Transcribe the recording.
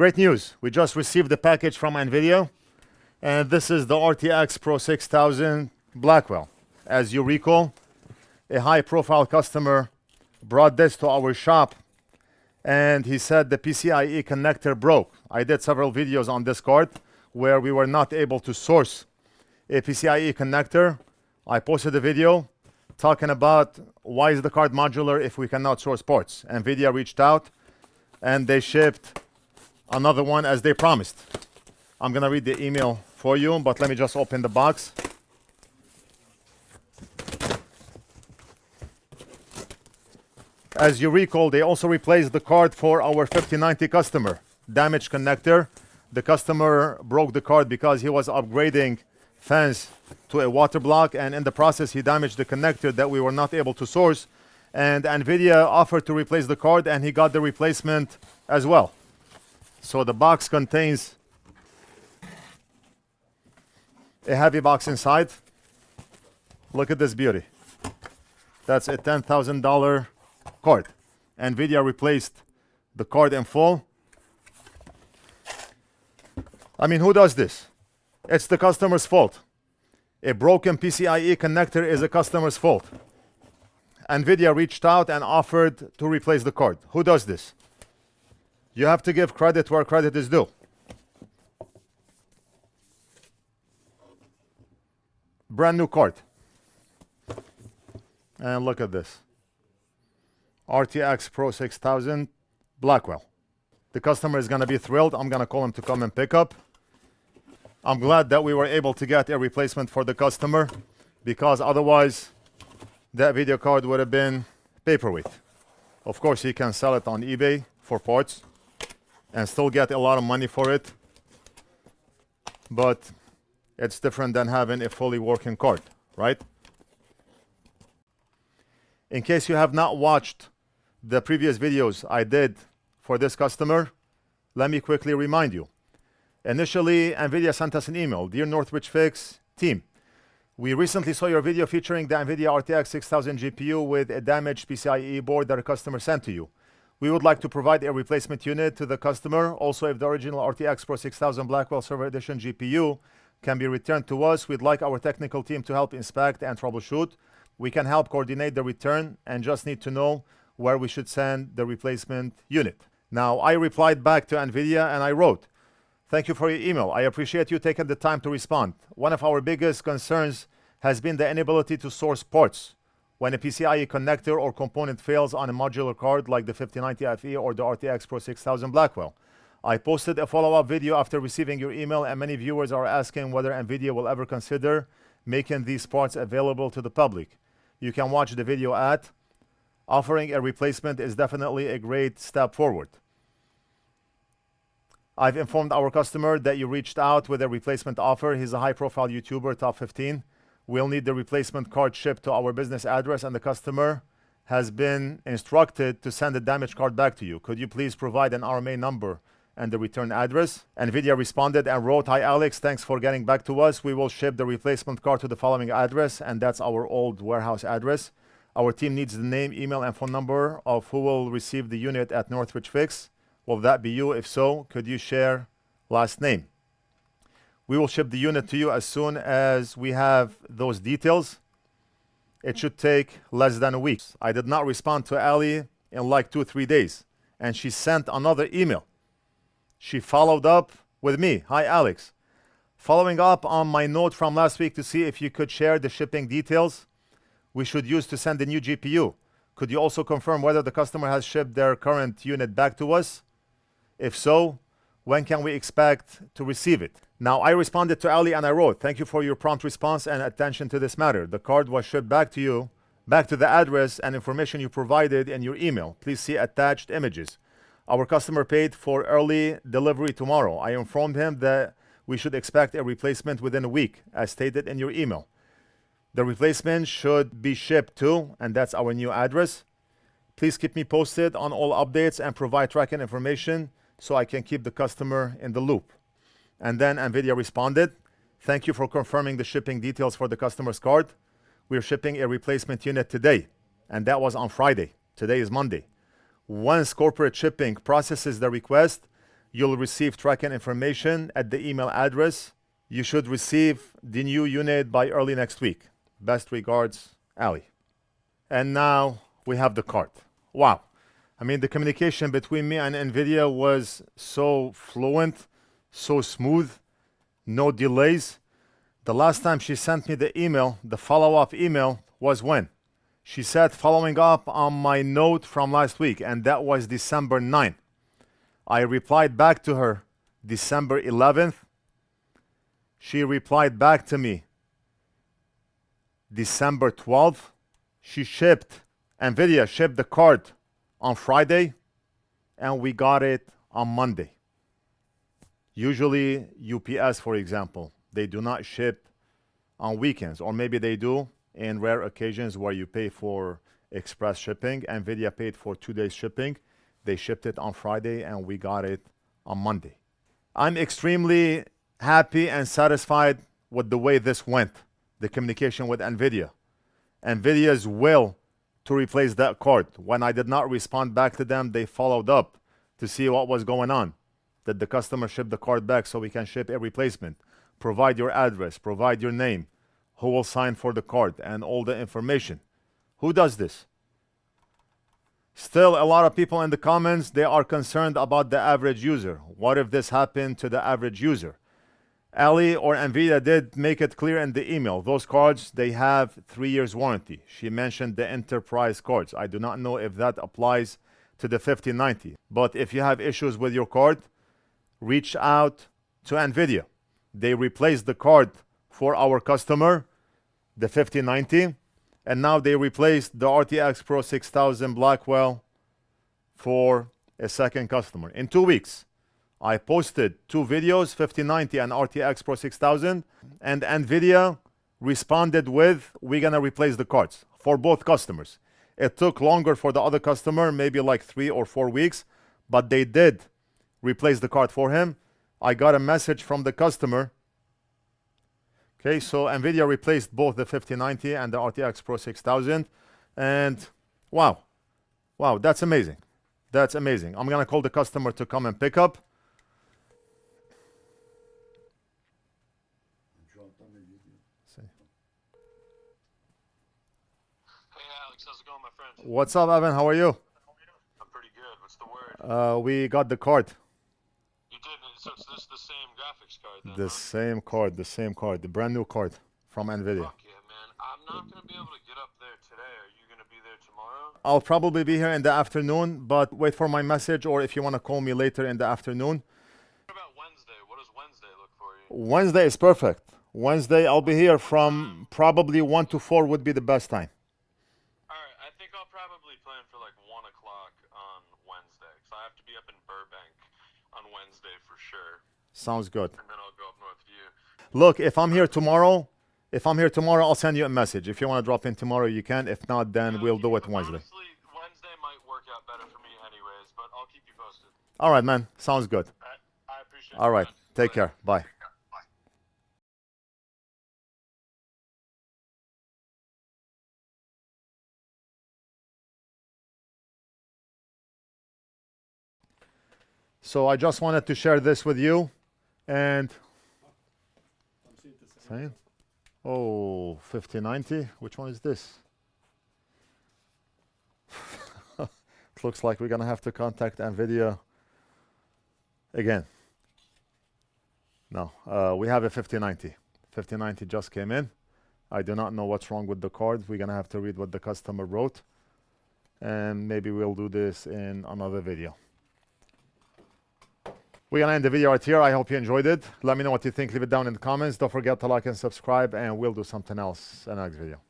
Great news. We just received the package from Nvidia, and this is the RTX Pro 6000 Blackwell. As you recall, a high-profile customer brought this to our shop, and he said the PCIe connector broke. I did several videos on this card where we were not able to source a PCIe connector. I posted a video talking about why is the card modular if we cannot source ports. Nvidia reached out and they shipped another one as they promised. I'm gonna read the email for you, but let me just open the box. As you recall, they also replaced the card for our 5090 customer. Damaged connector. The customer broke the card because he was upgrading fans to a water block, and in the process he damaged the connector that we were not able to source, and Nvidia offered to replace the card, and he got the replacement as well. So the box contains a heavy box inside. Look at this beauty. That's a $10,000 card. Nvidia replaced the card in full. I mean, who does this? It's the customer's fault. A broken PCIe connector is a customer's fault. Nvidia reached out and offered to replace the card. Who does this? You have to give credit where credit is due. Brand new card. And look at this. RTX Pro 6000 Blackwell. The customer is going to be thrilled. I'm going to call him to come and pick up. I'm glad that we were able to get a replacement for the customer, because otherwise that video card would have been paperweight. Of course, he can sell it on eBay for parts and still get a lot of money for it, but it's different than having a fully working card, right? In case you have not watched the previous videos I did for this customer, let me quickly remind you. Initially, Nvidia sent us an email. Dear NorthridgeFix team, we recently saw your video featuring the Nvidia RTX 6000 GPU with a damaged PCIe board that a customer sent to you. We would like to provide a replacement unit to the customer. Also, if the original RTX Pro 6000 Blackwell Server Edition GPU can be returned to us, we'd like our technical team to help inspect and troubleshoot. We can help coordinate the return and just need to know where we should send the replacement unit. Now, I replied back to Nvidia and I wrote, thank you for your email. I appreciate you taking the time to respond. One of our biggest concerns has been the inability to source ports when a PCIe connector or component fails on a modular card like the 5090 FE or the RTX Pro 6000 Blackwell. I posted a follow-up video after receiving your email, and many viewers are asking whether Nvidia will ever consider making these parts available to the public. You can watch the video at offering a replacement is definitely a great step forward. I've informed our customer that you reached out with a replacement offer. He's a high-profile YouTuber, top 15. We'll need the replacement card shipped to our business address, and the customer has been instructed to send the damaged card back to you. Could you please provide an RMA number and the return address? Nvidia responded and wrote, hi Alex, thanks for getting back to us. We will ship the replacement card to the following address, and that's our old warehouse address. Our team needs the name, email, and phone number of who will receive the unit at NorthridgeFix. Will that be you? If so, could you share last name? We will ship the unit to you as soon as we have those details. It should take less than a week. I did not respond to Ali in like 2-3 days, and she sent another email. She followed up with me. Hi, Alex. Following up on my note from last week to see if you could share the shipping details we should use to send the new GPU. Could you also confirm whether the customer has shipped their current unit back to us? If so, when can we expect to receive it? Now, I responded to Ali and I wrote, thank you for your prompt response and attention to this matter. The card was shipped back to you, back to the address and information you provided in your email. Please see attached images. Our customer paid for early delivery tomorrow. I informed him that we should expect a replacement within a week, as stated in your email. The replacement should be shipped to, and that's our new address. Please keep me posted on all updates and provide tracking information so I can keep the customer in the loop. And then Nvidia responded, thank you for confirming the shipping details for the customer's card. We're shipping a replacement unit today, and that was on Friday. Today is Monday. Once corporate shipping processes the request, you'll receive tracking information at the email address. You should receive the new unit by early next week. Best regards, Ali. And now we have the card. Wow. I mean, the communication between me and Nvidia was so fluent, so smooth, no delays. The last time she sent me the email, the follow-up email, was when? She said following up on my note from last week, and that was December 9. I replied back to her December 11th. She replied back to me December 12th. Nvidia shipped the card on Friday, and we got it on Monday. Usually UPS, for example, they do not ship on weekends, or maybe they do in rare occasions where you pay for express shipping. Nvidia paid for 2 days shipping. They shipped it on Friday, and we got it on Monday. I'm extremely happy and satisfied with the way this went, the communication with Nvidia. Nvidia's will to replace that card. When I did not respond back to them, they followed up to see what was going on. Did the customer ship the card back so we can ship a replacement? Provide your address, provide your name, who will sign for the card, and all the information. Who does this? Still, a lot of people in the comments, they are concerned about the average user. What if this happened to the average user? Ali or Nvidia did make it clear in the email. Those cards, they have 3 years warranty. She mentioned the enterprise cards. I do not know if that applies to the 5090. But if you have issues with your card, reach out to Nvidia. They replaced the card for our customer, the 5090, and now they replaced the RTX Pro 6000 Blackwell for a second customer. In 2 weeks, I posted 2 videos, 5090 and RTX Pro 6000, and Nvidia responded with, we're gonna replace the cards for both customers. It took longer for the other customer, maybe like 3 or 4 weeks, but they did replace the card for him. I got a message from the customer. Okay, so Nvidia replaced both the 5090 and the RTX Pro 6000, and wow, that's amazing. That's amazing. I'm gonna call the customer to come and pick up. How's it going, my friend? What's up, Evan? How are you? I'm pretty good. What's the word? We got the card. You did? So it's this the same graphics card then, The same card, the brand new card from Nvidia. Fuck yeah, man. I'm not going to be able to get up there today. Are you going to be there tomorrow? I'll probably be here in the afternoon, but wait for my message, or if you want to call me later in the afternoon. What about Wednesday? What does Wednesday look for you? Wednesday is perfect. Wednesday, I'll be here from probably 1 to 4 would be the best time. Alright, I think I'll probably plan for like 1 o'clock on Wednesday, because I have to be up in Burbank on Wednesday for sure. Sounds good. And then I'll go up north to you. Look, if I'm here tomorrow, I'll send you a message. If you want to drop in tomorrow, you can. If not, then we'll do it Wednesday. Honestly, Wednesday might work out better for me anyways, but I'll keep you posted. All right, man. Sounds good. I appreciate it. All right. Man. Take care. Bye. Bye. So I just wanted to share this with you, and same. Oh, 5090. Which one is this? It looks like we're gonna have to contact Nvidia again. No, we have a 5090. 5090 just came in. I do not know what's wrong with the card. We're gonna have to read what the customer wrote, and maybe we'll do this in another video. We're gonna end the video right here. I hope you enjoyed it. Let me know what you think. Leave it down in the comments. Don't forget to like and subscribe, and we'll do something else in the next video.